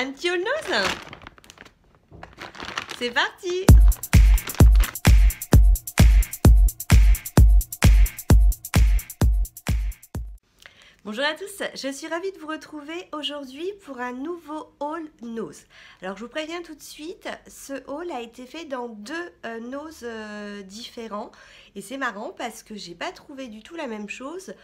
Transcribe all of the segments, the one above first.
Un petit all nose? C'est parti! Bonjour à tous, je suis ravie de vous retrouver aujourd'hui pour un nouveau haul nose. Alors je vous préviens tout de suite, ce haul a été fait dans deux noses différents et c'est marrant parce que j'ai pas trouvé du tout la même chose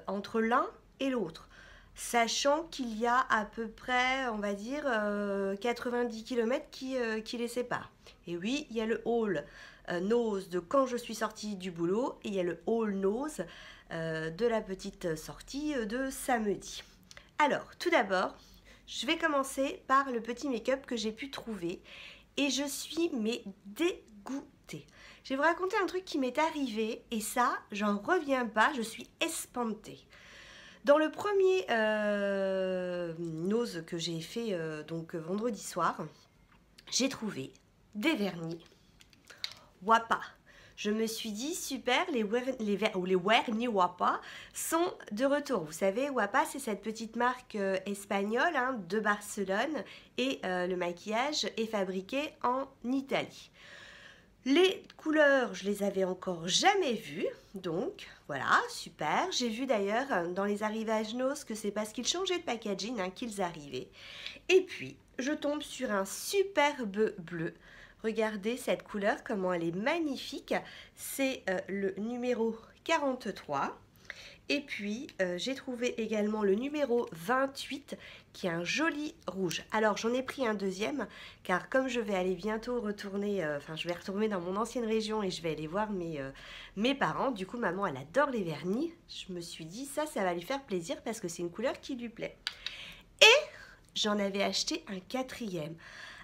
entre l'un et l'autre. Sachant qu'il y a à peu près, on va dire, 90 km qui les séparent. Et oui, il y a le haul nose de quand je suis sortie du boulot et il y a le haul nose de la petite sortie de samedi. Alors, tout d'abord, je vais commencer par le petit make-up que j'ai pu trouver et je suis mais dégoûtée. Je vais vous raconter un truc qui m'est arrivé et ça, j'en reviens pas, je suis espantée. Dans le premier nose que j'ai fait donc vendredi soir, j'ai trouvé des vernis Wapa. Je me suis dit super, les vernis Wapa sont de retour. Vous savez, Wapa c'est cette petite marque espagnole de Barcelone et le maquillage est fabriqué en Italie. Les couleurs, je les avais encore jamais vues, donc voilà, super. J'ai vu d'ailleurs dans les arrivages nose que c'est parce qu'ils changeaient de packaging qu'ils arrivaient. Et puis, je tombe sur un superbe bleu. Regardez cette couleur, comment elle est magnifique. C'est le numéro 43. Et puis, j'ai trouvé également le numéro 28 qui est un joli rouge. Alors, j'en ai pris un deuxième car comme je vais aller bientôt retourner, je vais retourner dans mon ancienne région et je vais aller voir mes parents. Du coup, maman, elle adore les vernis. Je me suis dit, ça va lui faire plaisir parce que c'est une couleur qui lui plaît. Et j'en avais acheté un quatrième,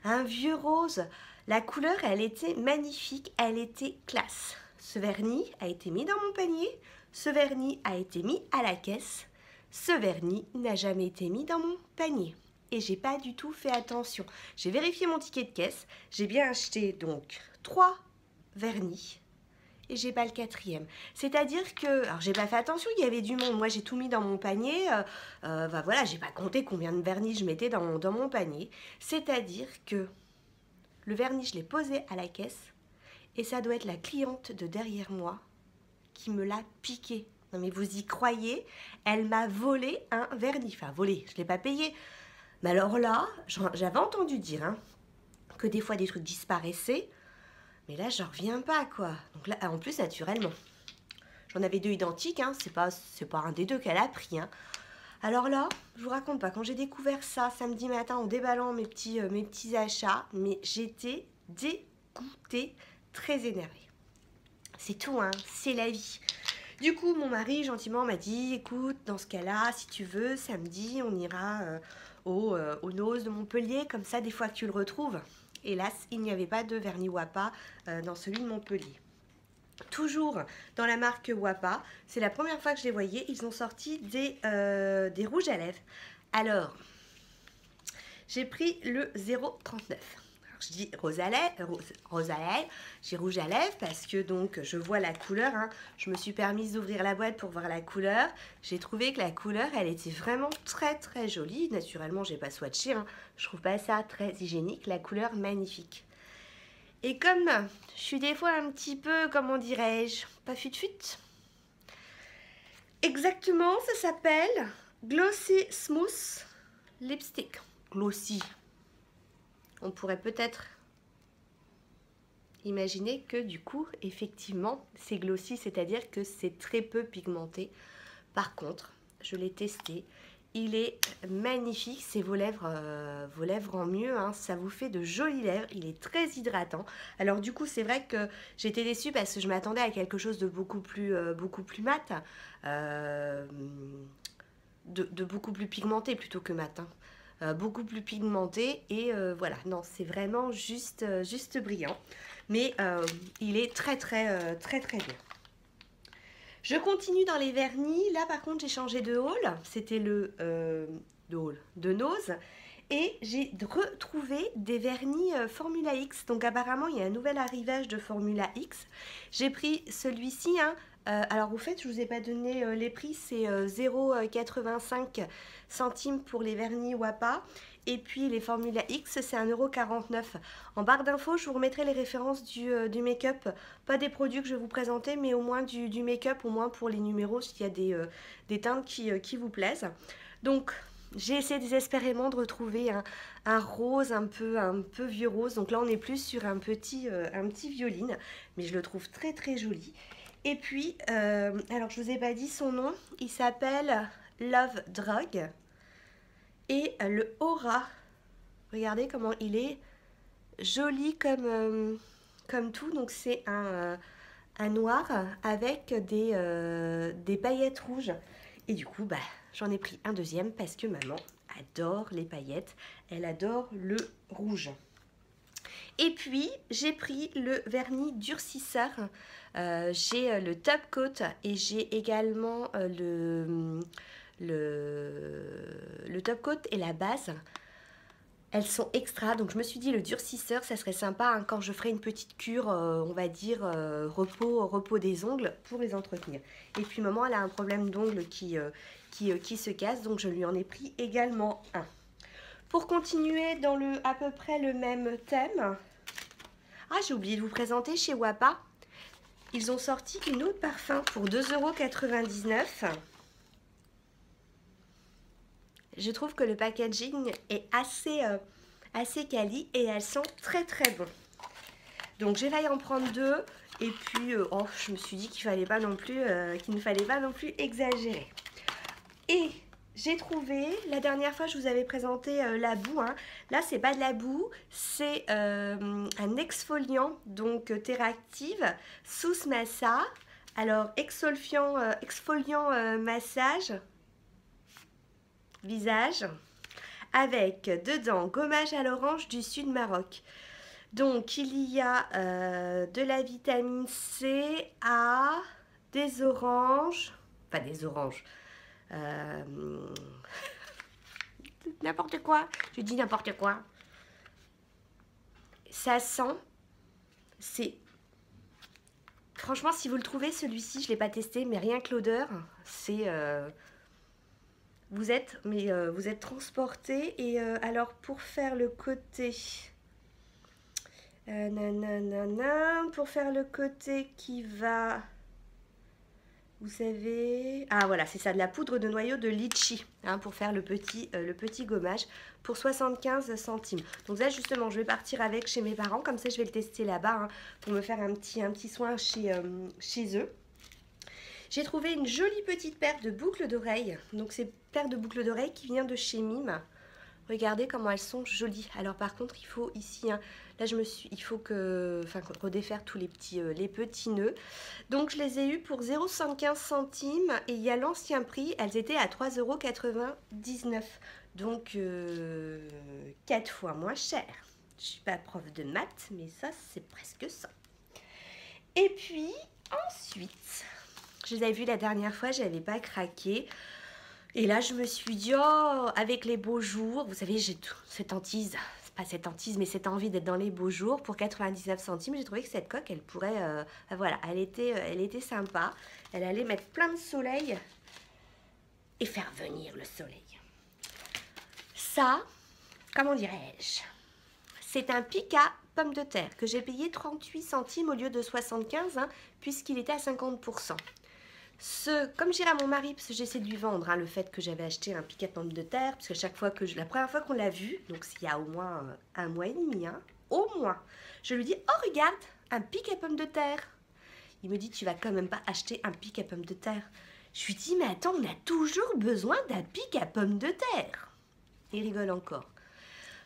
un vieux rose. La couleur, elle était magnifique, elle était classe. Ce vernis a été mis dans mon panier. Ce vernis a été mis à la caisse. Ce vernis n'a jamais été mis dans mon panier. Et j'ai pas du tout fait attention. J'ai vérifié mon ticket de caisse. J'ai bien acheté donc 3 vernis. Et j'ai pas le quatrième. C'est-à-dire que, alors j'ai pas fait attention, il y avait du monde. Moi j'ai tout mis dans mon panier. Voilà, j'ai pas compté combien de vernis je mettais dans mon panier. C'est-à-dire que le vernis, je l'ai posé à la caisse. Et ça doit être la cliente de derrière moi qui me l'a piqué. Non mais vous y croyez? Elle m'a volé un vernis. Enfin volé, je ne l'ai pas payé. Mais alors là, j'avais entendu dire que des fois des trucs disparaissaient. Mais là, j'en reviens pas quoi. Donc là, en plus naturellement. J'en avais deux identiques, c'est pas un des deux qu'elle a pris. Alors là, je vous raconte pas, quand j'ai découvert ça samedi matin en déballant mes petits achats, mais j'étais dégoûtée, très énervée. C'est tout, c'est la vie. Du coup, mon mari, gentiment, m'a dit, écoute, dans ce cas-là, si tu veux, samedi, on ira au nose de Montpellier, comme ça, des fois que tu le retrouves. Hélas, il n'y avait pas de vernis Wapa dans celui de Montpellier. Toujours dans la marque Wapa, c'est la première fois que je les voyais, ils ont sorti des rouges à lèvres. Alors, j'ai pris le 0,39. Je dis rose à lèvres, j'ai rouge à lèvres parce que donc je vois la couleur. Je me suis permise d'ouvrir la boîte pour voir la couleur. J'ai trouvé que la couleur, elle était vraiment très très jolie. Naturellement, j'ai pas swatché. Je trouve pas ça très hygiénique. La couleur magnifique. Et comme je suis des fois un petit peu, comment dirais-je, pas fut-fut. Exactement, ça s'appelle Glossy Smooth Lipstick. Glossy. On pourrait peut-être imaginer que du coup, effectivement, c'est glossy, c'est-à-dire que c'est très peu pigmenté. Par contre, je l'ai testé, il est magnifique, c'est vos lèvres en mieux, ça vous fait de jolies lèvres, il est très hydratant. Alors du coup, c'est vrai que j'étais déçue parce que je m'attendais à quelque chose de beaucoup plus mat, de beaucoup plus pigmenté plutôt que mat. Beaucoup plus pigmenté et voilà, non, c'est vraiment juste brillant, mais il est très bien. Je continue dans les vernis. Là par contre j'ai changé de haul, c'était de nose, et j'ai retrouvé des vernis Formula X. Donc apparemment il y a un nouvel arrivage de Formula X. J'ai pris celui-ci, Alors au fait, je vous ai pas donné les prix, c'est 0,85 centimes pour les vernis Wapa. Et puis les Formula X, c'est 1,49 €. En barre d'infos, je vous remettrai les références du make-up. Pas des produits que je vais vous présenter, mais au moins du make-up, au moins pour les numéros, s'il y a des teintes qui vous plaisent. Donc, j'ai essayé désespérément de retrouver un rose, un peu vieux rose. Donc là, on est plus sur un petit violine, mais je le trouve très très joli. Et puis, alors je vous ai pas dit son nom, il s'appelle Love Drug. Et le aura, regardez comment il est joli comme tout. Donc c'est un noir avec des paillettes rouges. Et du coup, bah, j'en ai pris un deuxième parce que maman adore les paillettes. Elle adore le rouge. Et puis, j'ai pris le vernis durcisseur. J'ai le top coat et j'ai également le top coat et la base. Elles sont extra, donc je me suis dit le durcisseur, ça serait sympa hein, quand je ferai une petite cure, on va dire repos des ongles pour les entretenir. Et puis maman, elle a un problème d'ongles qui se casse, donc je lui en ai pris également un. Pour continuer dans à peu près le même thème, ah j'ai oublié de vous présenter chez Wapa, ils ont sorti une eau de parfum pour 2,99 €. Je trouve que le packaging est assez quali et elles sont très très bon. Donc j'ai failli en prendre deux et puis oh, je me suis dit qu'il ne fallait pas non plus exagérer. Et j'ai trouvé, la dernière fois je vous avais présenté la boue, hein. Là c'est pas de la boue, c'est un exfoliant, donc Terractive Sous Massa. Alors exfoliant massage visage avec dedans gommage à l'orange du sud Maroc. Donc il y a de la vitamine C, A, des oranges, enfin des oranges, n'importe quoi, je dis n'importe quoi. Ça sent, c'est, franchement si vous le trouvez celui-ci, je ne l'ai pas testé, mais rien que l'odeur, c'est... Vous êtes transporté. Et alors pour faire le côté pour faire le côté qui va, vous savez, ah voilà c'est ça, de la poudre de noyau de litchi hein, pour faire le petit gommage pour 75 centimes. Donc là justement je vais partir avec chez mes parents, comme ça je vais le tester là-bas hein, pour me faire un petit soin chez eux. J'ai trouvé une jolie petite paire de boucles d'oreilles. Donc c'est paire de boucles d'oreilles qui vient de chez Mime. Regardez comment elles sont jolies. Alors par contre il faut ici, hein, là il faut redéfaire tous les petits nœuds. Donc je les ai eues pour 0,75 centimes et il y a l'ancien prix, elles étaient à 3,99 €. Donc 4 fois moins cher. Je suis pas prof de maths, mais ça c'est presque ça. Et puis ensuite... Je les avais vus la dernière fois, je n'avais pas craqué. Et là, je me suis dit, oh, avec les beaux jours, vous savez, j'ai cette hantise, c'est pas cette hantise, mais cette envie d'être dans les beaux jours. Pour 99 centimes, j'ai trouvé que cette coque, elle pourrait, voilà, elle était sympa. Elle allait mettre plein de soleil et faire venir le soleil. Ça, comment dirais-je, c'est un pic à pommes de terre que j'ai payé 38 centimes au lieu de 75, hein, puisqu'il était à 50%. Comme j'irai à mon mari, parce que j'essaie de lui vendre hein, le fait que j'avais acheté un pic à pommes de terre, parce que chaque fois la première fois qu'on l'a vu, donc il y a au moins un mois et demi, hein, au moins, je lui dis, oh regarde, un pic à pommes de terre. Il me dit, tu vas quand même pas acheter un pic à pommes de terre. Je lui dis, mais attends, on a toujours besoin d'un pic à pommes de terre. Il rigole encore.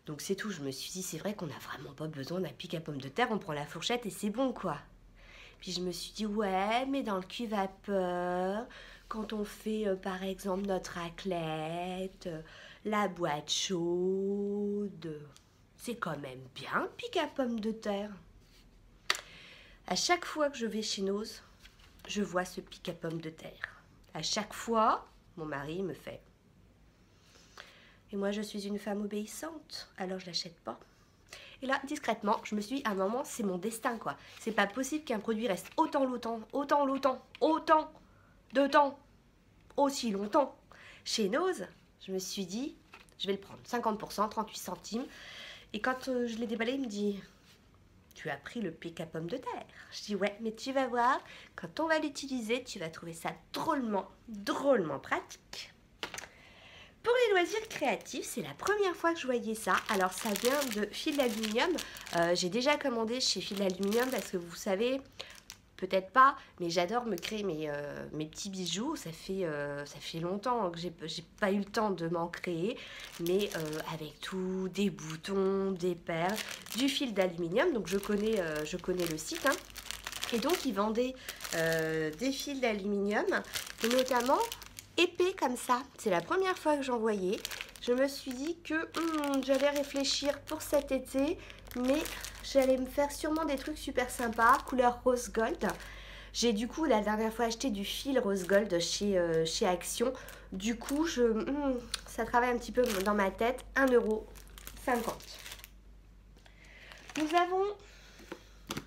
Donc c'est tout, je me suis dit, c'est vrai qu'on n'a vraiment pas besoin d'un pic à pommes de terre, on prend la fourchette et c'est bon quoi. Puis je me suis dit, ouais, mais dans le cuve-vapeur, quand on fait par exemple notre raclette, la boîte chaude, c'est quand même bien pic à pommes de terre. À chaque fois que je vais chez Nose, je vois ce pic à pommes de terre. À chaque fois, mon mari me fait. Et moi, je suis une femme obéissante, alors je l'achète pas. Et là, discrètement, je me suis dit, à un moment, c'est mon destin, quoi. C'est pas possible qu'un produit reste autant de temps, aussi longtemps. Chez Nose, je me suis dit, je vais le prendre, 50%, 38 centimes. Et quand je l'ai déballé, il me dit, tu as pris le pic à pomme de terre. Je dis, ouais, mais tu vas voir, quand on va l'utiliser, tu vas trouver ça drôlement pratique. Pour les loisirs créatifs, c'est la première fois que je voyais ça. Alors, ça vient de Fil d'Aluminium. J'ai déjà commandé chez Fil d'Aluminium parce que vous savez, peut-être pas, mais j'adore me créer mes petits bijoux. Ça fait longtemps que j'ai pas eu le temps de m'en créer. Mais avec tout, des boutons, des perles, du fil d'aluminium. Donc, je connais le site. Hein. Et donc, ils vendaient des fils d'aluminium, et notamment épais comme ça. C'est la première fois que j'en voyais. Je me suis dit que j'allais réfléchir pour cet été, mais j'allais me faire sûrement des trucs super sympas, couleur rose gold. J'ai du coup la dernière fois acheté du fil rose gold chez Action. Du coup, ça travaille un petit peu dans ma tête, 1,50 €. Nous avons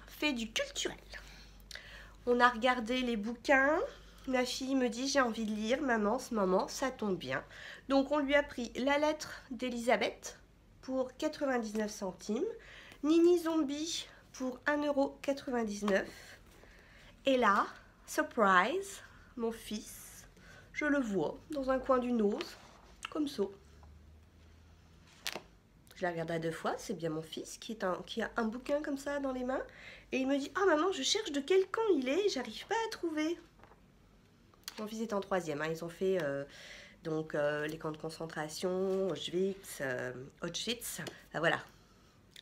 fait du culturel. On a regardé les bouquins. Ma fille me dit, j'ai envie de lire, maman, ce moment, ça tombe bien. Donc, on lui a pris La lettre d'Elisabeth pour 99 centimes. Nini Zombie pour 1,99 €. Et là, surprise, mon fils, je le vois dans un coin du nose, comme ça. Je la regarde à 2 fois, c'est bien mon fils qui a un bouquin comme ça dans les mains. Et il me dit, ah maman, je cherche de quel camp il est, j'arrive pas à trouver. Mon fils est en 3e, hein. Ils ont fait les camps de concentration, Auschwitz, voilà,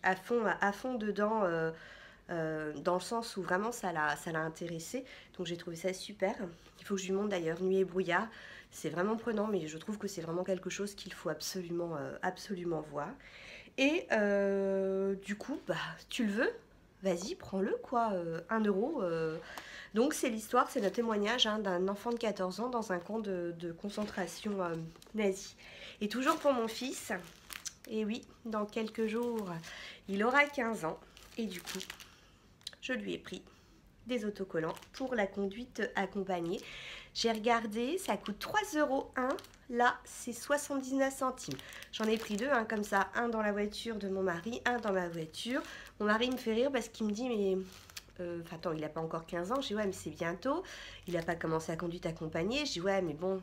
à fond dedans, dans le sens où vraiment ça l'a intéressé. Donc j'ai trouvé ça super. Il faut que je lui montre d'ailleurs Nuit et brouillard. C'est vraiment prenant, mais je trouve que c'est vraiment quelque chose qu'il faut absolument voir. Et du coup, bah, tu le veux? Vas-y, prends-le, quoi, 1 €. Donc c'est l'histoire, c'est le témoignage d'un enfant de 14 ans dans un camp de concentration nazi. Et toujours pour mon fils, et oui, dans quelques jours, il aura 15 ans. Et du coup, je lui ai pris des autocollants pour la conduite accompagnée. J'ai regardé, ça coûte 3,01 €. Là, c'est 79 centimes. J'en ai pris 2, comme ça. Un dans la voiture de mon mari, un dans ma voiture. Mon mari me fait rire parce qu'il me dit, mais... attends, il n'a pas encore 15 ans. Je dis, ouais, mais c'est bientôt. Il n'a pas commencé la conduite accompagnée. Je dis, ouais, mais bon,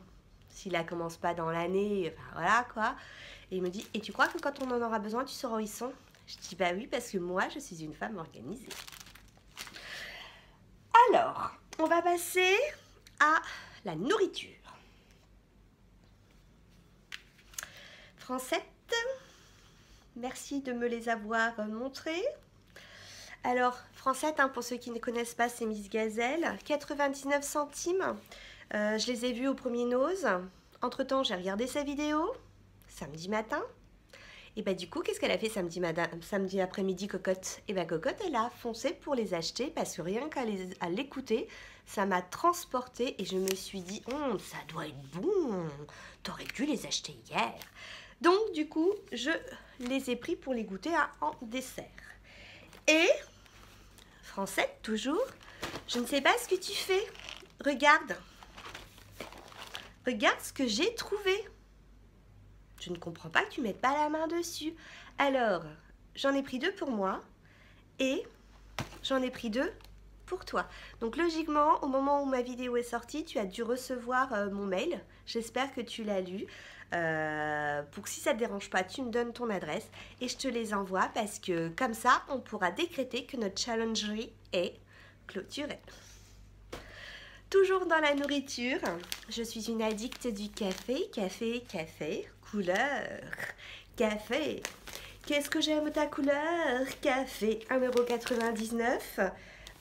s'il ne commence pas dans l'année, enfin, voilà, quoi. Et il me dit, et tu crois que quand on en aura besoin, tu sauras où ils sont? Je dis, bah oui, parce que moi, je suis une femme organisée. Alors, on va passer à la nourriture. Francette, merci de me les avoir montrées. Alors, Francette, pour ceux qui ne connaissent pas, c'est Miss Gazelle, 99 centimes. Je les ai vus au premier Nose. Entre-temps, j'ai regardé sa vidéo, samedi matin. Et bah du coup, qu'est-ce qu'elle a fait samedi après-midi, Cocotte? Et bah Cocotte, elle a foncé pour les acheter parce que rien qu'à l'écouter, ça m'a transportée et je me suis dit, ça doit être bon, t'aurais dû les acheter hier. Donc du coup, je les ai pris pour les goûter en dessert. Et, Francette, toujours, je ne sais pas ce que tu fais. Regarde. Regarde ce que j'ai trouvé. Je ne comprends pas que tu ne mettes pas la main dessus. Alors, j'en ai pris 2 pour moi et j'en ai pris 2 pour toi. Donc logiquement, au moment où ma vidéo est sortie, tu as dû recevoir mon mail. J'espère que tu l'as lu. Pour que si ça ne te dérange pas, tu me donnes ton adresse et je te les envoie parce que comme ça, on pourra décréter que notre challengerie est clôturée. Toujours dans la nourriture, je suis une addicte du café, couleur, café. Qu'est-ce que j'aime ta couleur? Café, 1,99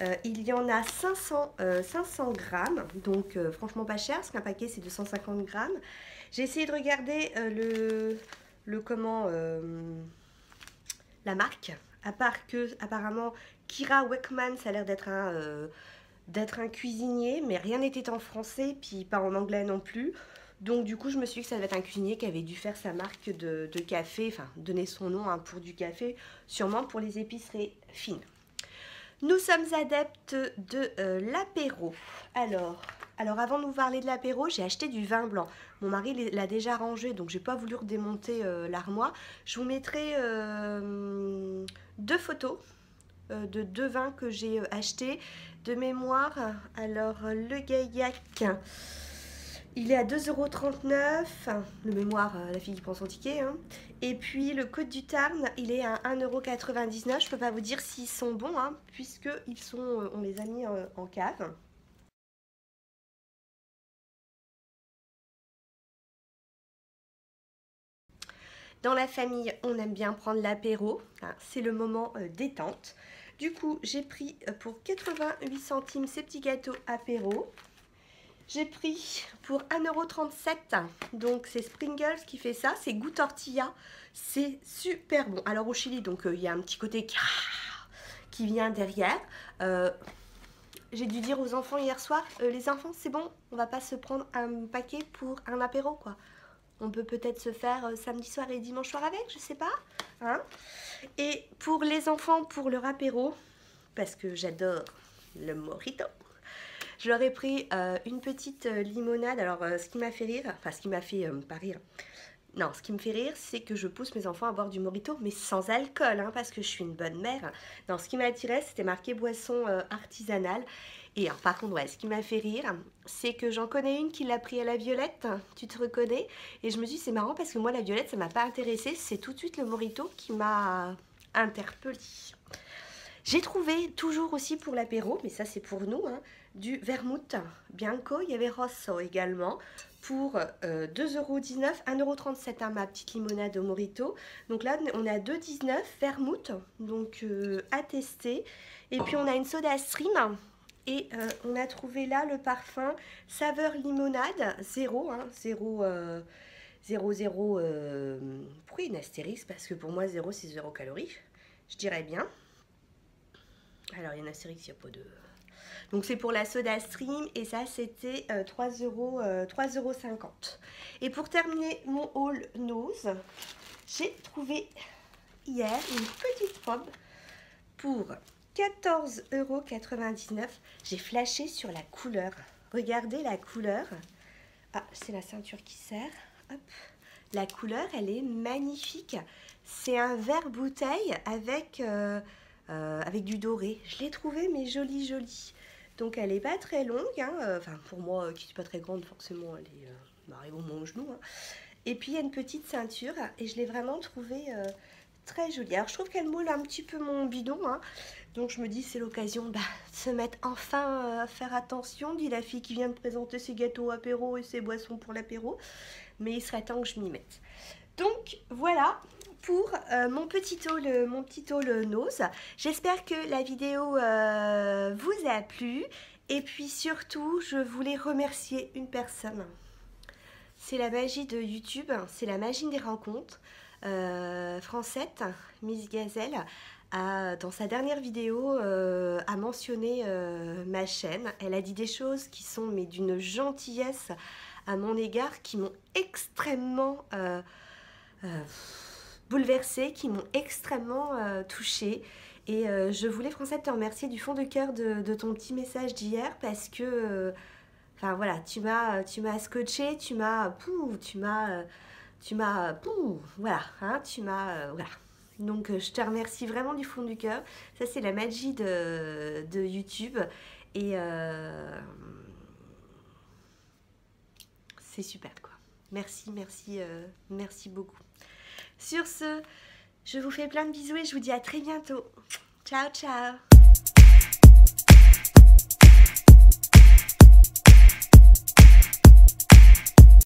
€. Il y en a 500 grammes, donc franchement pas cher, parce qu'un paquet c'est 250 grammes. J'ai essayé de regarder la marque, à part que apparemment Kira Weckman, ça a l'air d'être un cuisinier, mais rien n'était en français, puis pas en anglais non plus. Donc du coup, je me suis dit que ça devait être un cuisinier qui avait dû faire sa marque de café, enfin donner son nom hein, pour du café, sûrement pour les épiceries fines. Nous sommes adeptes de l'apéro. Alors avant de vous parler de l'apéro, j'ai acheté du vin blanc. Mon mari l'a déjà rangé, donc j'ai pas voulu redémonter l'armoire. Je vous mettrai 2 photos de 2 vins que j'ai achetés de mémoire. Alors le Gaillac, il est à 2,39 €, de mémoire, la fille qui prend son ticket. Hein. Et puis le Côte du Tarn, il est à 1,99 €. Je peux pas vous dire s'ils sont bons, hein, puisque on les a mis en cave. Dans la famille, on aime bien prendre l'apéro, hein, c'est le moment détente. Du coup, j'ai pris pour 88 centimes ces petits gâteaux apéro. J'ai pris pour 1,37 €, donc c'est Springles qui fait ça, c'est goût tortilla, c'est super bon. Alors au Chili, donc il y a un petit côté qui vient derrière. J'ai dû dire aux enfants hier soir, les enfants c'est bon, on va pas se prendre un paquet pour un apéro quoi. On peut peut-être se faire samedi soir et dimanche soir avec, je sais pas. Hein. Et pour les enfants, pour leur apéro, parce que j'adore le mojito, je leur ai pris une petite limonade. Alors, ce qui m'a fait rire, enfin, ce qui m'a fait pas rire, non, ce qui me fait rire, c'est que je pousse mes enfants à boire du mojito, mais sans alcool, hein, parce que je suis une bonne mère. Non, ce qui m'attirait, c'était marqué boisson artisanale. Et alors, par contre, ouais, ce qui m'a fait rire, c'est que j'en connais une qui l'a pris à la violette, tu te reconnais? Et je me suis dit, c'est marrant parce que moi, la violette, ça m'a pas intéressée. C'est tout de suite le mojito qui m'a interpellée. J'ai trouvé, toujours aussi pour l'apéro, mais ça c'est pour nous, hein, du vermouth bianco, il y avait rosso également, pour 2,19 €, 1,37 € hein, ma petite limonade au mojito. Donc là on a 2,19 € vermouth, donc à tester. Et puis on a une soda stream. Et on a trouvé là le parfum saveur limonade, 0, hein, 0, 0, pourquoi une astérisque? Parce que pour moi 0 c'est 0 calories, je dirais bien. Alors il y en a une astérisque, il n'y a pas de... Donc c'est pour la soda stream et ça c'était 3,50 €. Et pour terminer mon haul nose, j'ai trouvé hier une petite robe pour 14,99 €. J'ai flashé sur la couleur. Regardez la couleur. Ah, c'est la ceinture qui sert. Hop. La couleur, elle est magnifique. C'est un verre bouteille avec du doré. Je l'ai trouvée mais jolie. Donc elle est pas très longue. Hein. Enfin pour moi qui suis pas très grande, forcément elle arrive au mon genou. Hein. Et puis il y a une petite ceinture et je l'ai vraiment trouvée très jolie. Alors je trouve qu'elle moule un petit peu mon bidon. Hein. Donc je me dis c'est l'occasion de se mettre enfin à faire attention, dit la fille qui vient de présenter ses gâteaux apéro et ses boissons pour l'apéro. Mais il serait temps que je m'y mette. Donc voilà pour mon petit haul nose. J'espère que la vidéo vous a plu. Et puis surtout, je voulais remercier une personne. C'est la magie de YouTube, c'est la magie des rencontres. Francette, Miss Gazelle, dans sa dernière vidéo, a mentionné ma chaîne. Elle a dit des choses qui sont mais d'une gentillesse à mon égard, qui m'ont extrêmement bouleversée, qui m'ont extrêmement touchée. Et je voulais, Francette, te remercier du fond de cœur de ton petit message d'hier parce que, enfin voilà, tu m'as scotché, voilà, hein, voilà. Donc je te remercie vraiment du fond du cœur. Ça c'est la magie de YouTube et c'est super quoi. Merci beaucoup. Sur ce, je vous fais plein de bisous et je vous dis à très bientôt. Ciao.